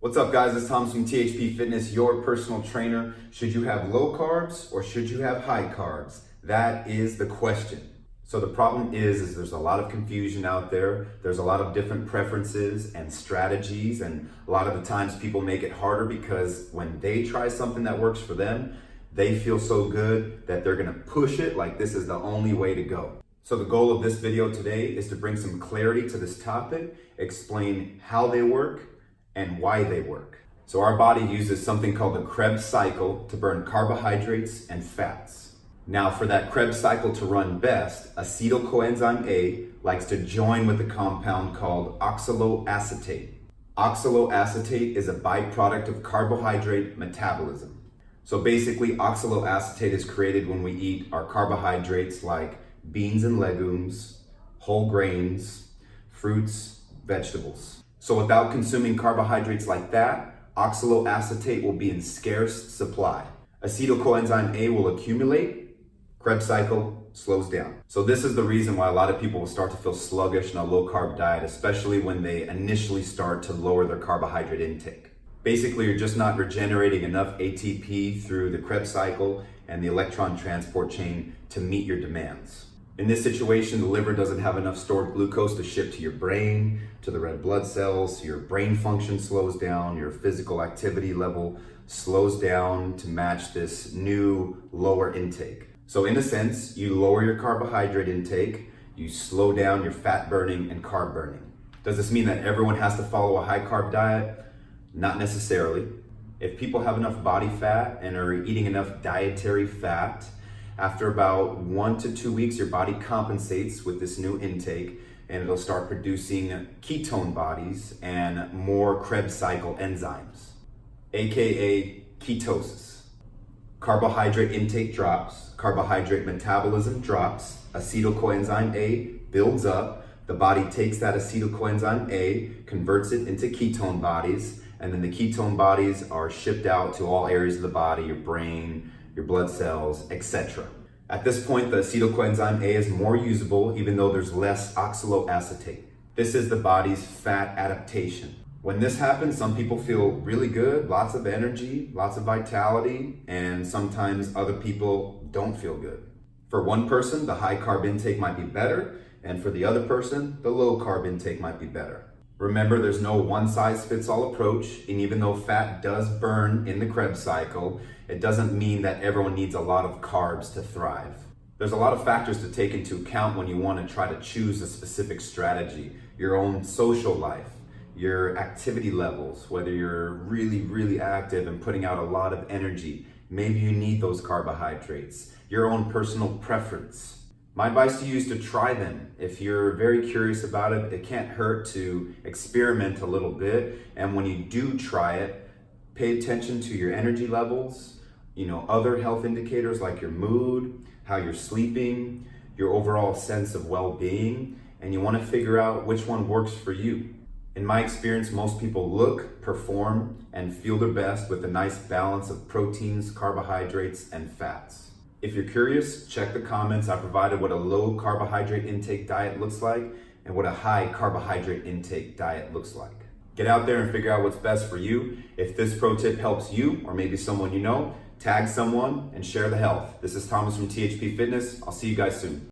What's up, guys? It's Thomas from THP Fitness, your personal trainer. Should you have low carbs or should you have high carbs? That is the question. So the problem is there's a lot of confusion out there. There's a lot of different preferences and strategies, and a lot of the times people make it harder because when they try something that works for them, they feel so good that they're gonna push it like this is the only way to go. So the goal of this video today is to bring some clarity to this topic, explain how they work, and why they work. So our body uses something called the Krebs cycle to burn carbohydrates and fats. Now for that Krebs cycle to run best, acetyl coenzyme A likes to join with a compound called oxaloacetate. Oxaloacetate is a byproduct of carbohydrate metabolism. So basically oxaloacetate is created when we eat our carbohydrates like beans and legumes, whole grains, fruits, vegetables. So without consuming carbohydrates like that, oxaloacetate will be in scarce supply. Acetyl coenzyme A will accumulate, Krebs cycle slows down. So this is the reason why a lot of people will start to feel sluggish in a low carb diet, especially when they initially start to lower their carbohydrate intake. Basically, you're just not regenerating enough ATP through the Krebs cycle and the electron transport chain to meet your demands. In this situation, the liver doesn't have enough stored glucose to ship to your brain, to the red blood cells, so your brain function slows down, your physical activity level slows down to match this new lower intake. So in a sense, you lower your carbohydrate intake, you slow down your fat burning and carb burning. Does this mean that everyone has to follow a high carb diet? Not necessarily. If people have enough body fat and are eating enough dietary fat, after about 1 to 2 weeks, your body compensates with this new intake and it'll start producing ketone bodies and more Krebs cycle enzymes, aka ketosis. Carbohydrate intake drops, carbohydrate metabolism drops, acetyl coenzyme A builds up, the body takes that acetyl coenzyme A, converts it into ketone bodies, and then the ketone bodies are shipped out to all areas of the body, your brain, your blood cells, etc. At this point, the acetyl coenzyme A is more usable even though there's less oxaloacetate. This is the body's fat adaptation. When this happens, some people feel really good, lots of energy, lots of vitality, and sometimes other people don't feel good. For one person, the high carb intake might be better, and for the other person, the low carb intake might be better. Remember, there's no one-size-fits-all approach, and even though fat does burn in the Krebs cycle, it doesn't mean that everyone needs a lot of carbs to thrive. There's a lot of factors to take into account when you want to try to choose a specific strategy. Your own social life, your activity levels, whether you're really active and putting out a lot of energy, maybe you need those carbohydrates, your own personal preference. My advice to you is to try them. If you're very curious about it, it can't hurt to experiment a little bit. And when you do try it, pay attention to your energy levels, other health indicators like your mood, how you're sleeping, your overall sense of well-being, and you want to figure out which one works for you. In my experience, most people look, perform, and feel their best with a nice balance of proteins, carbohydrates, and fats. If you're curious, check the comments. I provided what a low carbohydrate intake diet looks like and what a high carbohydrate intake diet looks like. Get out there and figure out what's best for you. If this pro tip helps you or maybe someone you know, tag someone and share the health. This is Thomas from THP Fitness. I'll see you guys soon.